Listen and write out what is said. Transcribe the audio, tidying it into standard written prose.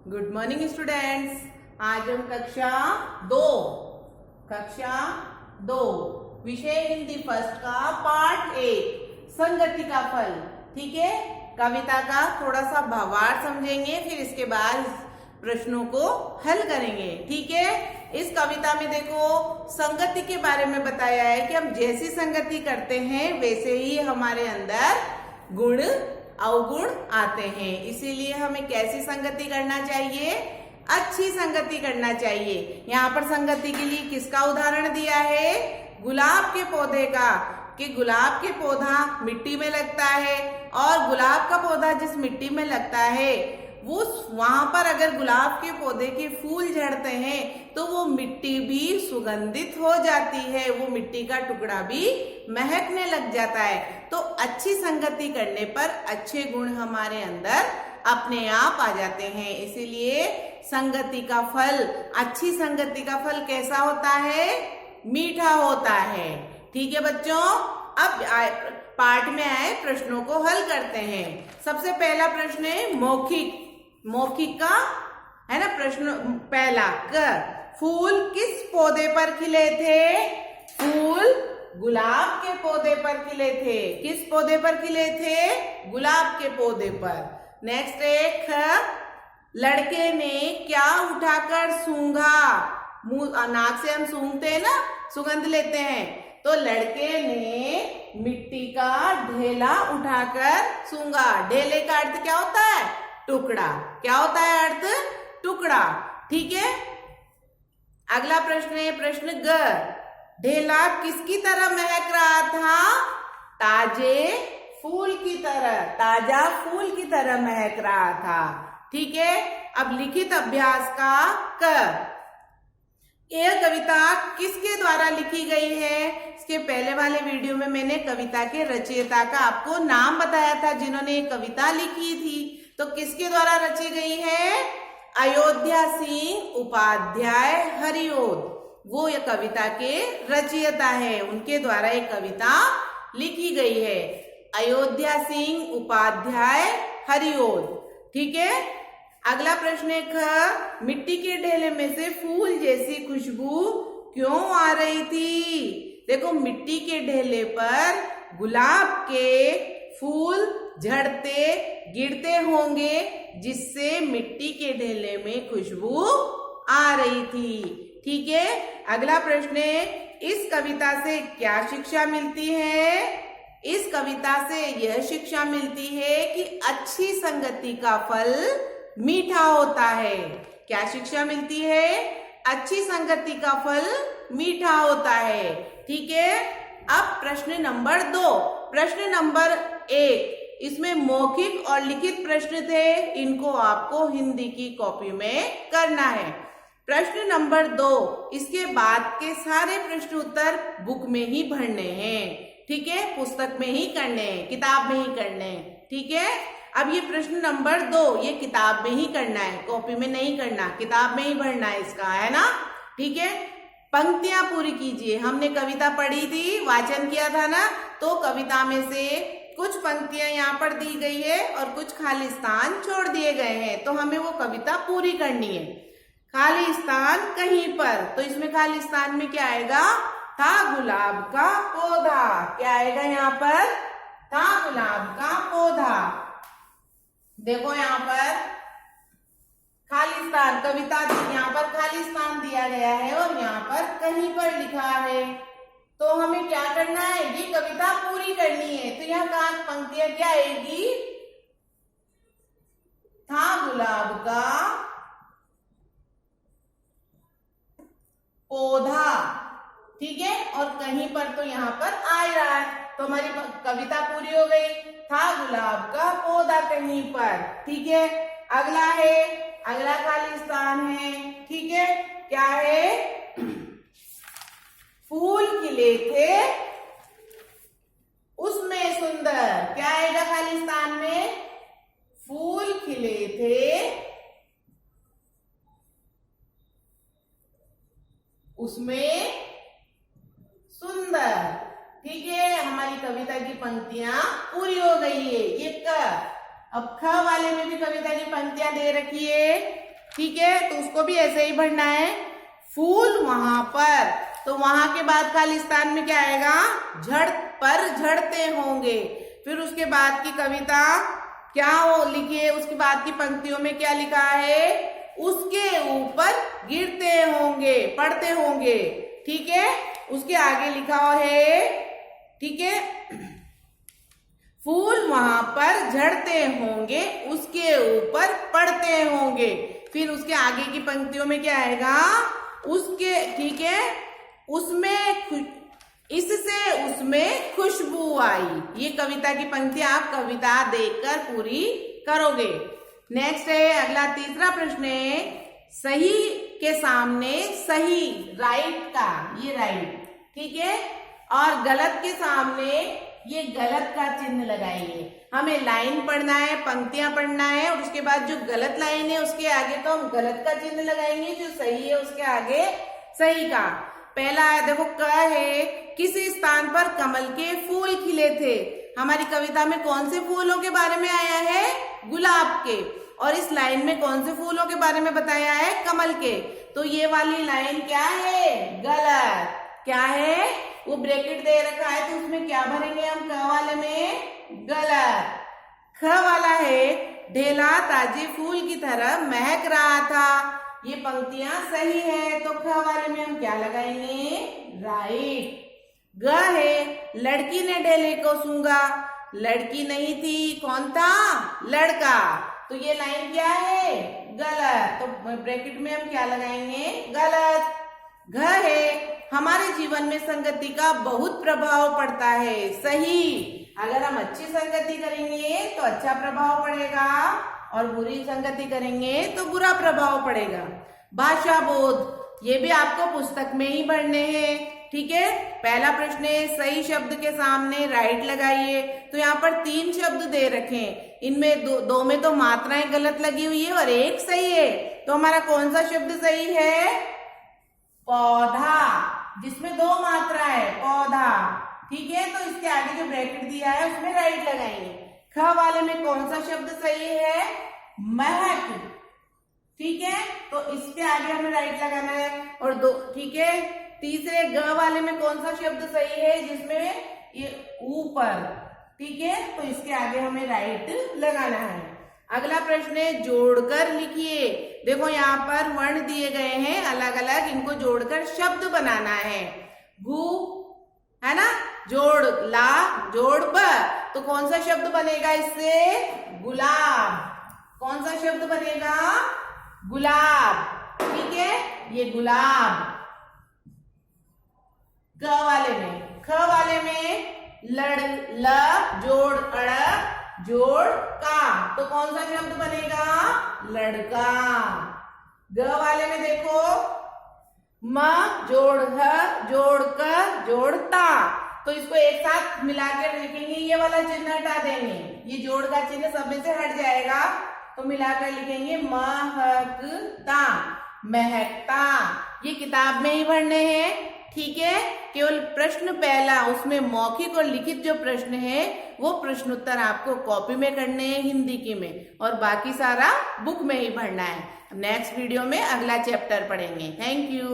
Good morning students. आज हम कक्षा दो विषय हिंदी फर्स्ट का पार्ट 1 संगति का फल। ठीक है, कविता का थोड़ा सा भावार्थ समझेंगे, फिर इसके बाद प्रश्नों को हल करेंगे। ठीक है, इस कविता में देखो संगति के बारे में बताया है कि हम जैसी संगति करते हैं वैसे ही हमारे अंदर गुण अवगुण आते हैं। इसीलिए हमें कैसी संगति करना चाहिए? अच्छी संगति करना चाहिए। यहाँ पर संगति के लिए किसका उदाहरण दिया है? गुलाब के पौधे का, कि गुलाब के पौधा मिट्टी में लगता है और गुलाब का पौधा जिस मिट्टी में लगता है वो वहां पर अगर गुलाब के पौधे के फूल झड़ते हैं तो वो मिट्टी भी सुगंधित हो जाती है, वो मिट्टी का टुकड़ा भी महकने लग जाता है। तो अच्छी संगति करने पर अच्छे गुण हमारे अंदर अपने आप आ जाते हैं। इसीलिए संगति का फल, अच्छी संगति का फल कैसा होता है? मीठा होता है। ठीक है बच्चों, अब पाठ में आए प्रश्नों को हल करते हैं। सबसे पहला प्रश्न है मौखिक। मौखिक का है ना प्रश्न पहला, फूल किस पौधे पर खिले थे? फूल गुलाब के पौधे पर खिले थे। किस पौधे पर खिले थे? गुलाब के पौधे पर। नेक्स्ट एक, लड़के ने क्या उठाकर सूंघा? मुंह नाक से हम सूंघते हैं ना, सुगंध लेते हैं। तो लड़के ने मिट्टी का ढेला उठाकर सूंघा। ढेले का अर्थ क्या होता है? टुकड़ा। क्या होता है अर्थ? टुकड़ा। ठीक है, अगला प्रश्न है प्रश्न ग। ढेला किसकी तरह महक रहा था? ताजे फूल की तरह, ताजा फूल की तरह महक रहा था। ठीक है, अब लिखित अभ्यास का क। यह कविता किसके द्वारा लिखी गई है? इसके पहले वाले वीडियो में मैंने कविता के रचयिता का आपको नाम बताया था जिन्होंने ये कविता लिखी थी। तो किसके द्वारा रची गई है? अयोध्या सिंह उपाध्याय हरिओद, वो ये कविता के रचयिता है, उनके द्वारा ये कविता लिखी गई है। अयोध्या सिंह उपाध्याय हरिओद। ठीक है, अगला प्रश्न है ख। मिट्टी के ढेले में से फूल जैसी खुशबू क्यों आ रही थी? देखो मिट्टी के ढेले पर गुलाब के फूल झड़ते गिरते होंगे जिससे मिट्टी के ढेले में खुशबू आ रही थी। ठीक है, अगला प्रश्न है इस कविता से क्या शिक्षा मिलती है? इस कविता से यह शिक्षा मिलती है कि अच्छी संगति का फल मीठा होता है। क्या शिक्षा मिलती है? अच्छी संगति का फल मीठा होता है। ठीक है, अब प्रश्न नंबर 2। प्रश्न नंबर 1 इसमें मौखिक और लिखित प्रश्न थे, इनको आपको हिंदी की कॉपी में करना है। प्रश्न नंबर 2 इसके बाद के सारे प्रश्न उत्तर बुक में ही भरने हैं। ठीक है, पुस्तक में ही करने हैं, किताब में ही करने हैं। ठीक है, अब ये प्रश्न नंबर 2 ये किताब में ही करना है, कॉपी में नहीं करना, किताब में ही भरना है इसका, है ना? ठीक है, पंक्तियां पूरी कीजिए। हमने कविता पढ़ी थी, वाचन किया था ना, तो कविता में से कुछ पंक्तियां यहाँ पर दी गई है और कुछ खाली स्थान छोड़ दिए गए हैं, तो हमें वो कविता पूरी करनी है। खाली स्थान कहीं पर, तो इसमें खाली स्थान में क्या आएगा? था गुलाब का पौधा। क्या आएगा यहाँ पर? था गुलाब का पौधा। देखो यहाँ पर खाली स्थान, कविता यहाँ पर खाली स्थान दिया गया है और यहाँ पर कहीं पर लिखा है, तो हमें क्या करना है? ये कविता पूरी करनी है। तो यहाँ का पंक्तियां क्या आएगी? था गुलाब का पौधा। ठीक है, और कहीं पर तो यहाँ पर आ रहा है, तो हमारी कविता पूरी हो गई। था गुलाब का पौधा कहीं पर। ठीक है, अगला है, अगला खाली स्थान है। ठीक है, क्या है? फूल खिले थे उसमें सुंदर। क्या आएगा खाली स्थान में? फूल खिले थे उसमें सुंदर। ठीक है, हमारी कविता की पंक्तियां पूरी हो गई है। ये क। अब ख वाले में भी कविता की पंक्तियां दे रखी है। ठीक है, तो उसको भी ऐसे ही भरना है। फूल वहां पर, तो वहां के बाद खालिस्तान में क्या आएगा, झड़ पर झड़ते होंगे। फिर उसके बाद की कविता क्या हो लिखिए, उसके बाद की पंक्तियों में क्या लिखा है, उसके ऊपर गिरते होंगे, पड़ते होंगे। ठीक है, उसके आगे लिखा है, ठीक है, फूल वहां पर झड़ते होंगे, उसके ऊपर पड़ते होंगे। फिर उसके आगे की पंक्तियों में क्या आएगा, उसके, ठीक है, उसमें, इससे उसमें खुशबू आई। ये कविता की पंक्ति आप कविता देखकर पूरी करोगे। नेक्स्ट है अगला तीसरा प्रश्न है, सही के सामने सही, राइट का, ये राइट, ठीक है, और गलत के सामने ये गलत का चिन्ह लगाइए। हमें लाइन पढ़ना है, पंक्तियां पढ़ना है, और उसके बाद जो गलत लाइन है उसके आगे तो हम गलत का चिन्ह लगाएंगे, जो सही है उसके आगे सही का। पहला है, देखो, क है, किसी स्थान पर कमल के फूल खिले थे। हमारी कविता में कौन से फूलों के बारे में आया है, गुलाब के, और इस लाइन में कौन से फूलों के बारे में बताया है, कमल के। तो ये वाली लाइन क्या है, गलत। क्या है, वो ब्रैकेट दे रखा है तो उसमें क्या भरेंगे हम, क वाले में गलत। ख वाला है, ढेला ताजे फूल की तरह महक रहा था। ये पंक्तियां सही है, तो ख वाले में हम क्या लगाएंगे, राइट। ग है, लड़की ने ढेले को सूंघा। लड़की नहीं थी, कौन था, लड़का। तो ये लाइन क्या है, गलत। तो ब्रैकेट में हम क्या लगाएंगे, गलत। घ है, हमारे जीवन में संगति का बहुत प्रभाव पड़ता है, सही। अगर हम अच्छी संगति करेंगे तो अच्छा प्रभाव पड़ेगा, और बुरी संगति करेंगे तो बुरा प्रभाव पड़ेगा। भाषा बोध, ये भी आपको पुस्तक में ही पढ़ने हैं, ठीक है। पहला प्रश्न है, सही शब्द के सामने राइट लगाइए। तो यहाँ पर 3 शब्द दे रखे हैं, इनमें दो में तो मात्राएं गलत लगी हुई है और एक सही है। तो हमारा कौन सा शब्द सही है, पौधा, जिसमें 2 मात्रा है, पौधा, ठीक है। तो इसके आगे जो ब्रैकेट दिया है उसमें राइट लगाएंगे। ख वाले में कौन सा शब्द सही है, महक, ठीक है, तो इसके आगे हमें राइट लगाना है। और 2, ठीक है। तीसरे ग वाले में कौन सा शब्द सही है, जिसमें ये ऊपर, ठीक है, तो इसके आगे हमें राइट लगाना है। अगला प्रश्न है, जोड़कर लिखिए। देखो यहाँ पर वर्ण दिए गए हैं अलग अलग, इनको जोड़कर शब्द बनाना है। गु है ना, जोड़ ला, जोड़ ब, तो कौन सा शब्द बनेगा इससे, गुलाब। कौन सा शब्द बनेगा, गुलाब, ठीक है, ये गुलाब। ग वाले में, ख वाले में लड़, ल, जोड़ अड़, जोड़ का, तो कौन सा शब्द बनेगा, लड़का। ग वाले में देखो, म, जोड़ ह, जोड़ क, जोड़ता, तो इसको एक साथ मिलाकर लिखेंगे, ये वाला चिन्ह हटा देंगे, ये जोड़ का चिन्ह सब में से हट जाएगा, तो मिलाकर लिखेंगे महकता, महकता। ये किताब में ही पढ़ने हैं, ठीक है। केवल प्रश्न पहला, उसमें मौखिक और लिखित जो प्रश्न है वो प्रश्नोत्तर आपको कॉपी में करने हैं हिंदी की में, और बाकी सारा बुक में ही पढ़ना है। नेक्स्ट वीडियो में अगला चैप्टर पढ़ेंगे। Thank you.